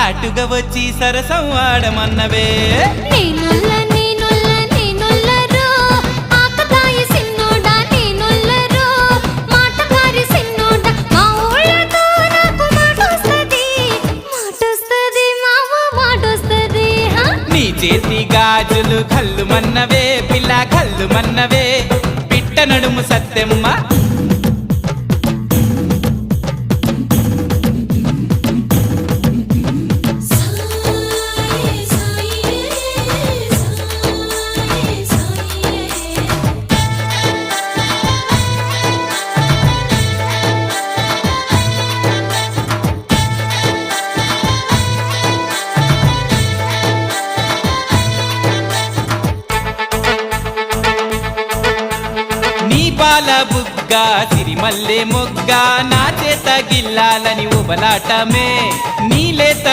సాటుగా వచ్చి సరసం ఆడమన్నవే నీ చేతి గాజులు కళ్ళు మన్నవే పిల్ల కళ్ళు మన్నవే పిట్ట నడుము సత్తెమ్మ పాల బుగ్గ సిరిమల్లె మొగ్గ నా చేత గిల్లాలని ఉబలాటమే నీలేత